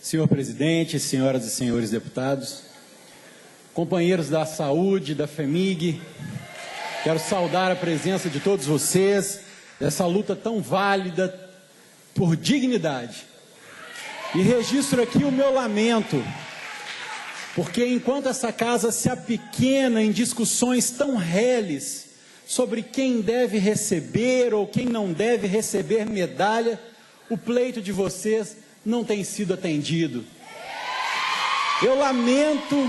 Senhor presidente, senhoras e senhores deputados, companheiros da saúde, da FEMIG, quero saudar a presença de todos vocês, dessa luta tão válida por dignidade. E registro aqui o meu lamento, porque enquanto essa casa se apequena em discussões tão reles sobre quem deve receber ou quem não deve receber medalha, o pleito de vocês não tem sido atendido. Eu lamento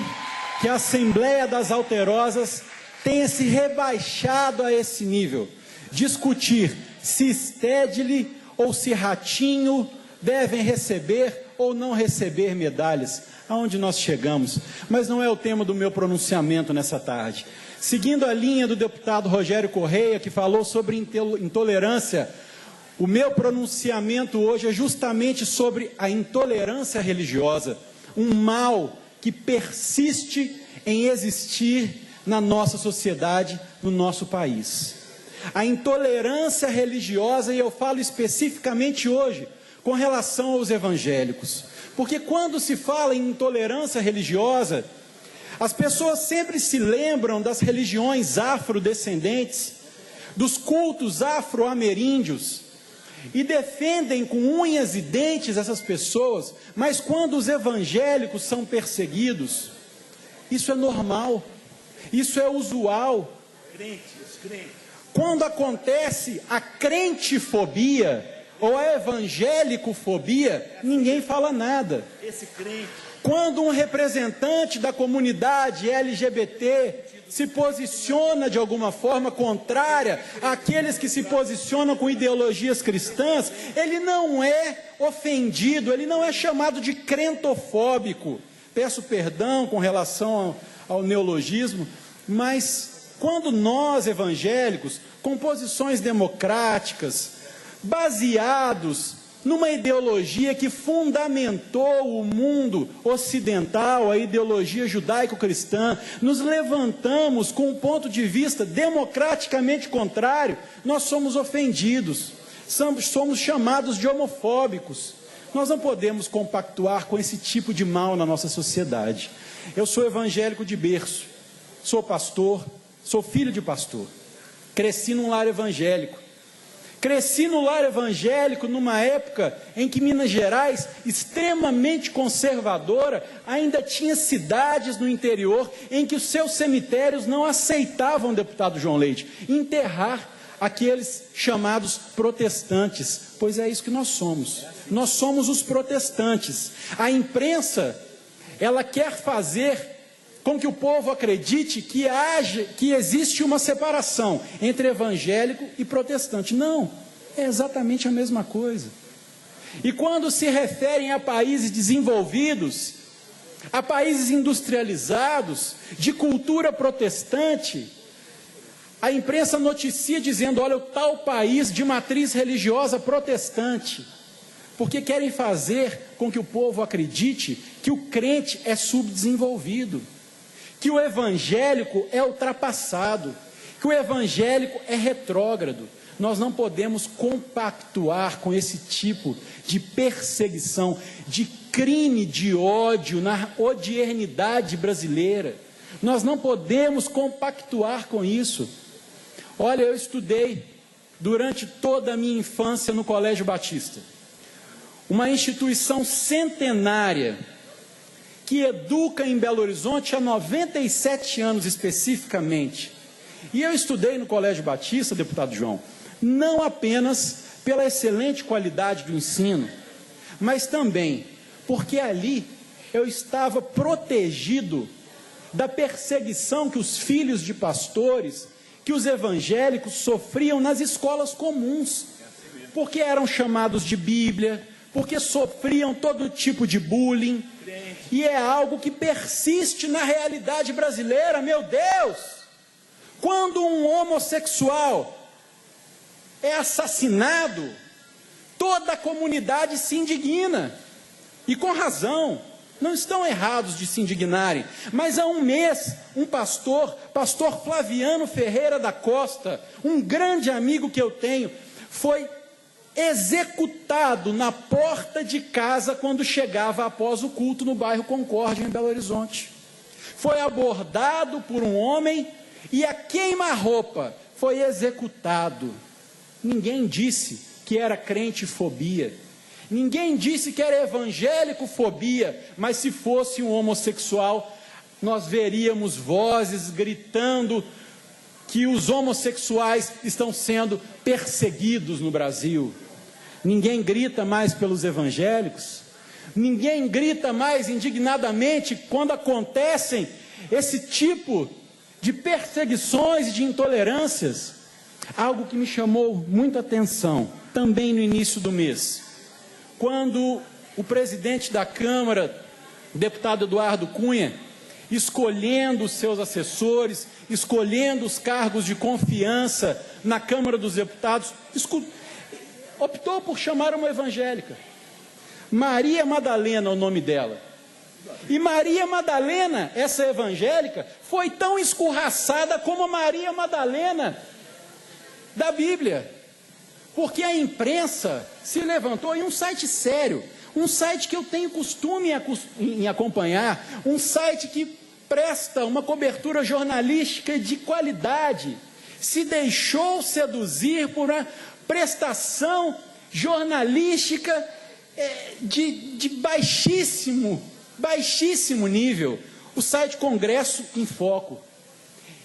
que a Assembleia das Alterosas tenha se rebaixado a esse nível, discutir se Stedley ou se Ratinho devem receber ou não receber medalhas, aonde nós chegamos, mas não é o tema do meu pronunciamento nessa tarde. Seguindo a linha do deputado Rogério Correia, que falou sobre intolerância, o meu pronunciamento hoje é justamente sobre a intolerância religiosa, um mal que persiste em existir na nossa sociedade, no nosso país. A intolerância religiosa, e eu falo especificamente hoje, com relação aos evangélicos, porque quando se fala em intolerância religiosa, as pessoas sempre se lembram das religiões afrodescendentes, dos cultos afro-ameríndios, e defendem com unhas e dentes essas pessoas, mas quando os evangélicos são perseguidos, isso é normal, isso é usual. Quando acontece a crentifobia ou a evangelicofobia, ninguém fala nada. Quando um representante da comunidade LGBT se posiciona de alguma forma contrária àqueles que se posicionam com ideologias cristãs, ele não é ofendido, ele não é chamado de crentofóbico. Peço perdão com relação ao neologismo, mas quando nós evangélicos, com posições democráticas, baseados numa ideologia que fundamentou o mundo ocidental, a ideologia judaico-cristã, nos levantamos com um ponto de vista democraticamente contrário, nós somos ofendidos, somos chamados de homofóbicos. Nós não podemos compactuar com esse tipo de mal na nossa sociedade. Eu sou evangélico de berço, sou pastor, sou filho de pastor, cresci num lar evangélico. Cresci no lar evangélico numa época em que Minas Gerais, extremamente conservadora, ainda tinha cidades no interior em que os seus cemitérios não aceitavam, deputado João Leite, enterrar aqueles chamados protestantes, pois é isso que nós somos os protestantes. A imprensa, ela quer fazer com que o povo acredite que existe uma separação entre evangélico e protestante. Não, é exatamente a mesma coisa. E quando se referem a países desenvolvidos, a países industrializados, de cultura protestante, a imprensa noticia dizendo, olha, o tal país de matriz religiosa protestante, porque querem fazer com que o povo acredite que o crente é subdesenvolvido, que o evangélico é ultrapassado, que o evangélico é retrógrado. Nós não podemos compactuar com esse tipo de perseguição, de crime de ódio na odiernidade brasileira. Nós não podemos compactuar com isso. Olha, eu estudei durante toda a minha infância no Colégio Batista, uma instituição centenária, que educa em Belo Horizonte há 97 anos especificamente. E eu estudei no Colégio Batista, deputado João, não apenas pela excelente qualidade do ensino, mas também porque ali eu estava protegido da perseguição que os filhos de pastores, que os evangélicos sofriam nas escolas comuns, porque eram chamados de Bíblia, porque sofriam todo tipo de bullying, e é algo que persiste na realidade brasileira. Meu Deus, quando um homossexual é assassinado, toda a comunidade se indigna, e com razão, não estão errados de se indignarem, mas há um mês, um pastor Flaviano Ferreira da Costa, um grande amigo que eu tenho, foi executado na porta de casa quando chegava após o culto no bairro Concórdia, em Belo Horizonte. Foi abordado por um homem e a queima-roupa foi executado. Ninguém disse que era crente-fobia. Ninguém disse que era evangélico-fobia, mas se fosse um homossexual, nós veríamos vozes gritando que os homossexuais estão sendo perseguidos no Brasil. Ninguém grita mais pelos evangélicos, ninguém grita mais indignadamente quando acontecem esse tipo de perseguições e de intolerâncias. Algo que me chamou muita atenção, também no início do mês, quando o presidente da Câmara, o deputado Eduardo Cunha, escolhendo os seus assessores, escolhendo os cargos de confiança na Câmara dos Deputados, optou por chamar uma evangélica. Maria Madalena é o nome dela. E Maria Madalena, essa evangélica, foi tão escorraçada como a Maria Madalena da Bíblia. Porque a imprensa se levantou em um site sério, um site que eu tenho costume em acompanhar, um site que presta uma cobertura jornalística de qualidade, se deixou seduzir por uma prestação jornalística de baixíssimo nível, o site Congresso em Foco.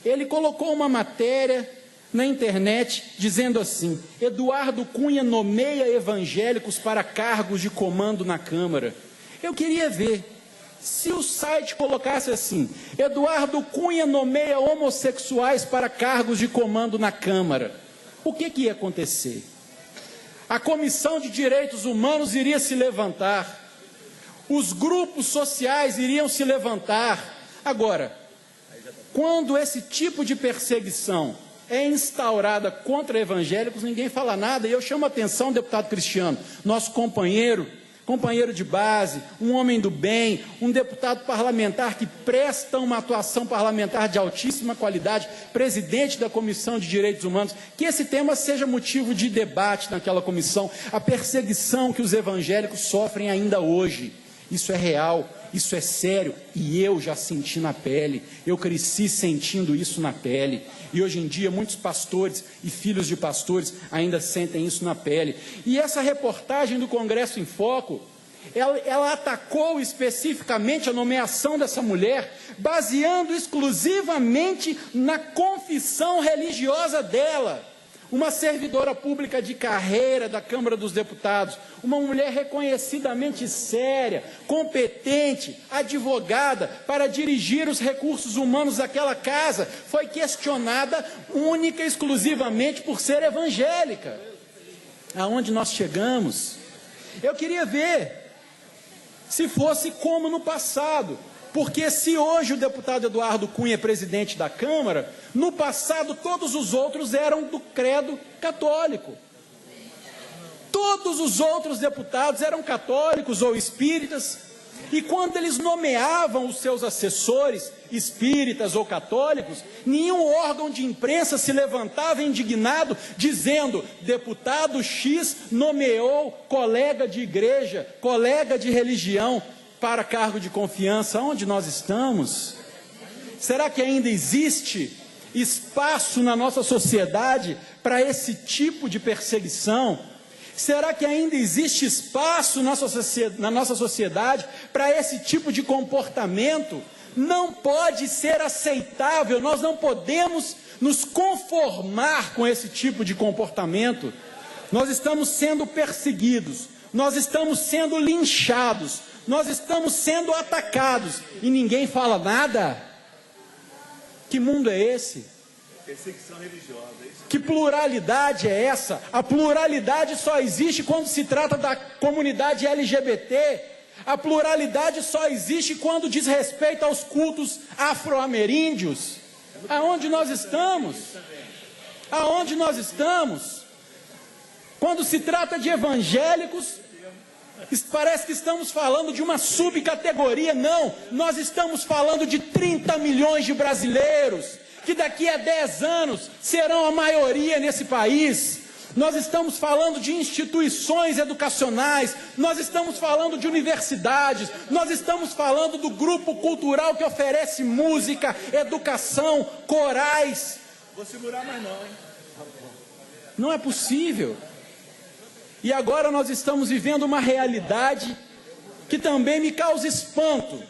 Ele colocou uma matéria na internet dizendo assim: Eduardo Cunha nomeia evangélicos para cargos de comando na Câmara. Eu queria ver, se o site colocasse assim: Eduardo Cunha nomeia homossexuais para cargos de comando na Câmara, o que ia acontecer? A Comissão de Direitos Humanos iria se levantar, os grupos sociais iriam se levantar. Agora, quando esse tipo de perseguição é instaurada contra evangélicos, ninguém fala nada. E eu chamo a atenção, deputado Cristiano, nosso companheiro de base, um homem do bem, um deputado parlamentar que presta uma atuação parlamentar de altíssima qualidade, presidente da Comissão de Direitos Humanos, que esse tema seja motivo de debate naquela comissão, a perseguição que os evangélicos sofrem ainda hoje. Isso é real, isso é sério, e eu já senti na pele, eu cresci sentindo isso na pele, e hoje em dia muitos pastores e filhos de pastores ainda sentem isso na pele. E essa reportagem do Congresso em Foco, ela atacou especificamente a nomeação dessa mulher, baseando exclusivamente na confissão religiosa dela. Uma servidora pública de carreira da Câmara dos Deputados, uma mulher reconhecidamente séria, competente, advogada para dirigir os recursos humanos daquela casa, foi questionada única e exclusivamente por ser evangélica. Aonde nós chegamos? Eu queria ver se fosse como no passado. Porque se hoje o deputado Eduardo Cunha é presidente da Câmara, no passado todos os outros eram do credo católico. Todos os outros deputados eram católicos ou espíritas, e quando eles nomeavam os seus assessores, espíritas ou católicos, nenhum órgão de imprensa se levantava indignado, dizendo: deputado X nomeou colega de igreja, colega de religião, para cargo de confiança. Onde nós estamos? Será que ainda existe espaço na nossa sociedade para esse tipo de perseguição? Será que ainda existe espaço na nossa sociedade para esse tipo de comportamento? Não pode ser aceitável, nós não podemos nos conformar com esse tipo de comportamento. Nós estamos sendo perseguidos, nós estamos sendo linchados, nós estamos sendo atacados e ninguém fala nada. Que mundo é esse? Perseguição religiosa. Que pluralidade é essa? A pluralidade só existe quando se trata da comunidade LGBT. A pluralidade só existe quando diz respeito aos cultos afro-ameríndios. Aonde nós estamos? Aonde nós estamos? Quando se trata de evangélicos, parece que estamos falando de uma subcategoria. Não, nós estamos falando de 30 milhões de brasileiros, que daqui a 10 anos serão a maioria nesse país. nós estamos falando de instituições educacionais, nós estamos falando de universidades, nós estamos falando do grupo cultural que oferece música, educação, corais. Vou segurar mais não, hein? Não é possível. E agora nós estamos vivendo uma realidade que também me causa espanto,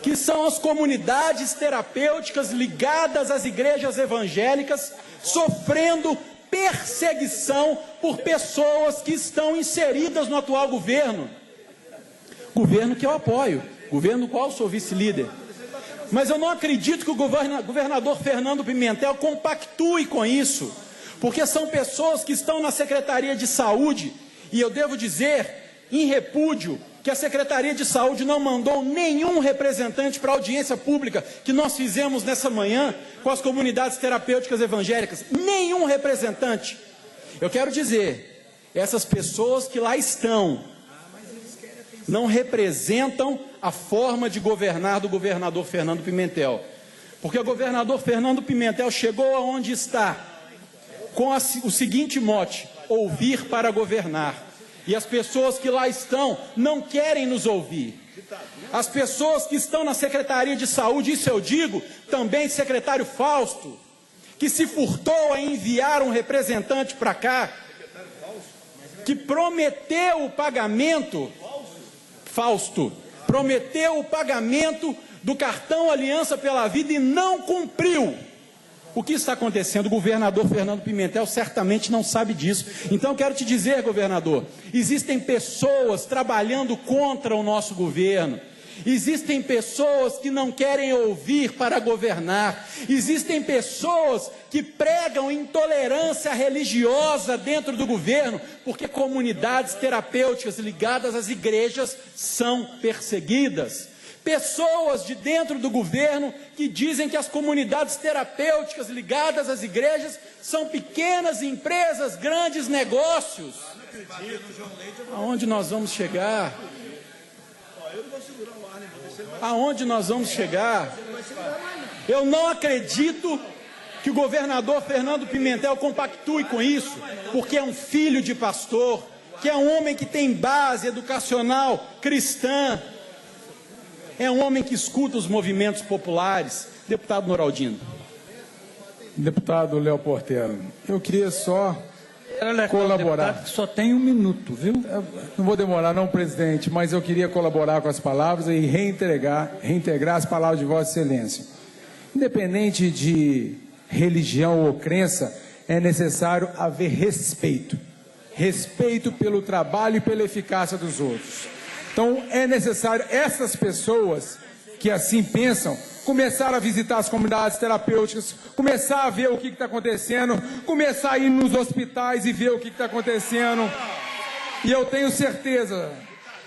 que são as comunidades terapêuticas ligadas às igrejas evangélicas sofrendo perseguição por pessoas que estão inseridas no atual governo que eu apoio, governo do qual sou vice-líder. Mas eu não acredito que o governador Fernando Pimentel compactue com isso, porque são pessoas que estão na Secretaria de Saúde, e eu devo dizer, em repúdio, que a Secretaria de Saúde não mandou nenhum representante para a audiência pública que nós fizemos nessa manhã com as comunidades terapêuticas evangélicas. Nenhum representante. Eu quero dizer, essas pessoas que lá estão não representam a forma de governar do governador Fernando Pimentel. Porque o governador Fernando Pimentel chegou aonde está com o seguinte mote: ouvir para governar. E as pessoas que lá estão não querem nos ouvir. As pessoas que estão na Secretaria de Saúde, isso eu digo, também secretário Fausto, que se furtou a enviar um representante para cá, que prometeu o pagamento, Fausto, prometeu o pagamento do cartão Aliança pela Vida e não cumpriu. O que está acontecendo? O governador Fernando Pimentel certamente não sabe disso. Então, quero te dizer, governador, existem pessoas trabalhando contra o nosso governo. Existem pessoas que não querem ouvir para governar. Existem pessoas que pregam intolerância religiosa dentro do governo, porque comunidades terapêuticas ligadas às igrejas são perseguidas. Pessoas de dentro do governo que dizem que as comunidades terapêuticas ligadas às igrejas são pequenas empresas, grandes negócios. Aonde nós vamos chegar? Aonde nós vamos chegar? Eu não acredito que o governador Fernando Pimentel compactue com isso, porque é um filho de pastor, que é um homem que tem base educacional cristã, é um homem que escuta os movimentos populares. Deputado Noraldino. Deputado Léo Portela, eu queria só colaborar. Só tem 1 minuto, viu? Não vou demorar não, presidente, mas eu queria colaborar com as palavras e reintegrar as palavras de Vossa Excelência. Independente de religião ou crença, é necessário haver respeito. Respeito pelo trabalho e pela eficácia dos outros. Então, é necessário essas pessoas que assim pensam começar a visitar as comunidades terapêuticas, começar a ver o que está acontecendo, começar a ir nos hospitais e ver o que está acontecendo. E eu tenho certeza,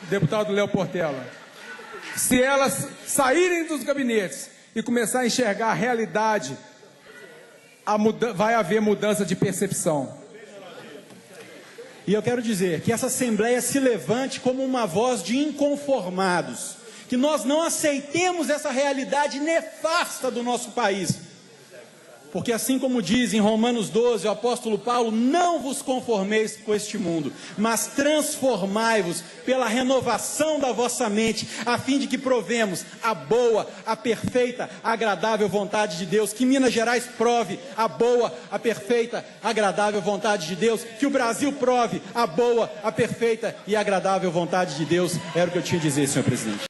deputado Léo Portela, se elas saírem dos gabinetes e começar a enxergar a realidade, vai haver mudança de percepção. E eu quero dizer que essa Assembleia se levante como uma voz de inconformados, que nós não aceitemos essa realidade nefasta do nosso país, porque assim como diz em Romanos 12 o apóstolo Paulo, não vos conformeis com este mundo, mas transformai-vos pela renovação da vossa mente, a fim de que provemos a boa, a perfeita, a agradável vontade de Deus, que Minas Gerais prove a boa, a perfeita, agradável vontade de Deus, que o Brasil prove a boa, a perfeita e agradável vontade de Deus. Era o que eu tinha a dizer, senhor presidente.